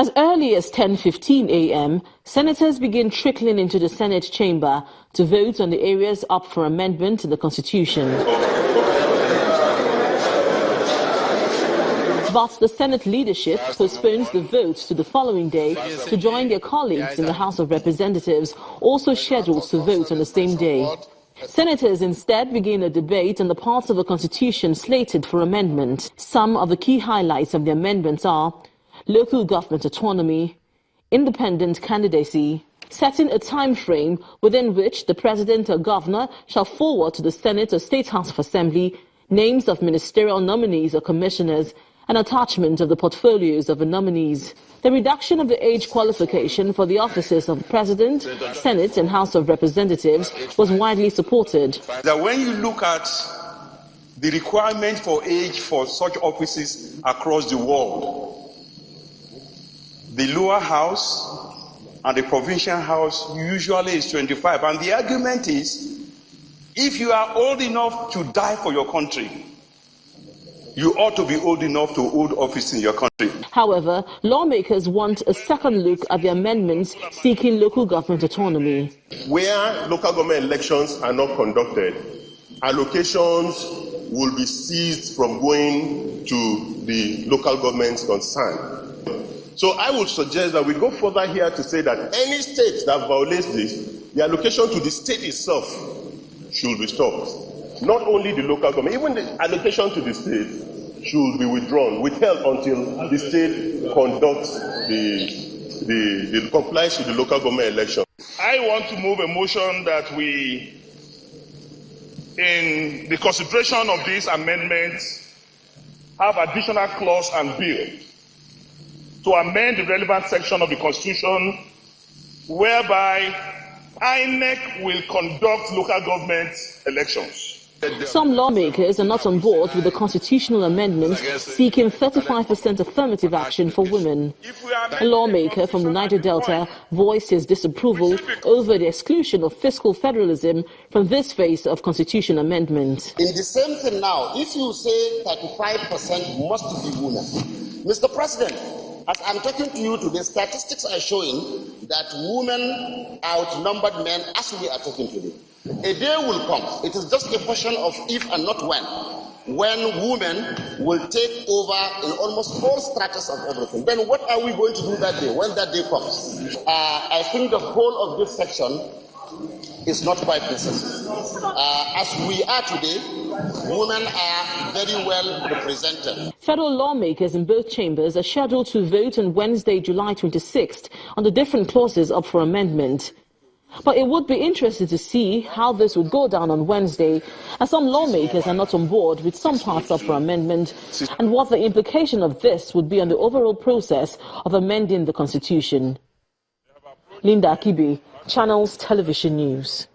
As early as 10:15 a.m., senators begin trickling into the Senate chamber to vote on the areas up for amendment to the Constitution. But the Senate leadership postpones the vote to the following day to join their colleagues in the House of Representatives, also scheduled to vote on the same day. Senators instead begin a debate on the parts of the Constitution slated for amendment. Some of the key highlights of the amendments are local government autonomy, independent candidacy, setting a time frame within which the President or Governor shall forward to the Senate or State House of Assembly names of ministerial nominees or commissioners, and attachment of the portfolios of the nominees. The reduction of the age qualification for the offices of President, Senate and House of Representatives was widely supported. That when you look at the requirement for age for such offices across the world, the lower house and the provincial house usually is 25. And the argument is, if you are old enough to die for your country, you ought to be old enough to hold office in your country. However, lawmakers want a second look at the amendments seeking local government autonomy. Where local government elections are not conducted, allocations will be seized from going to the local governments concerned. So I would suggest that we go further here to say that any state that violates this, the allocation to the state itself should be stopped. Not only the local government, even the allocation to the state should be withheld until the state conducts the compliance with the local government election. I want to move a motion that we, in the consideration of these amendments, have additional clause and bill to amend the relevant section of the Constitution whereby INEC will conduct local government elections. Some lawmakers are not on board with the constitutional amendment seeking 35% affirmative action for women. A lawmaker from the Niger Delta voiced his disapproval over the exclusion of fiscal federalism from this phase of constitution amendment. In the same thing now, if you say 35% must be women, Mr. President, as I'm talking to you today, statistics are showing that women outnumbered men as we are talking today. A day will come, it is just a question of if and not when women will take over in almost all stratas of everything. Then what are we going to do that day, when that day comes? I think the whole of this section is not quite necessary. As we are today, women are very well represented. Federal lawmakers in both chambers are scheduled to vote on Wednesday, July 26th on the different clauses up for amendment. But it would be interesting to see how this would go down on Wednesday, as some lawmakers are not on board with some parts up for amendment, and what the implication of this would be on the overall process of amending the Constitution. Linda Akibe, Channels Television News.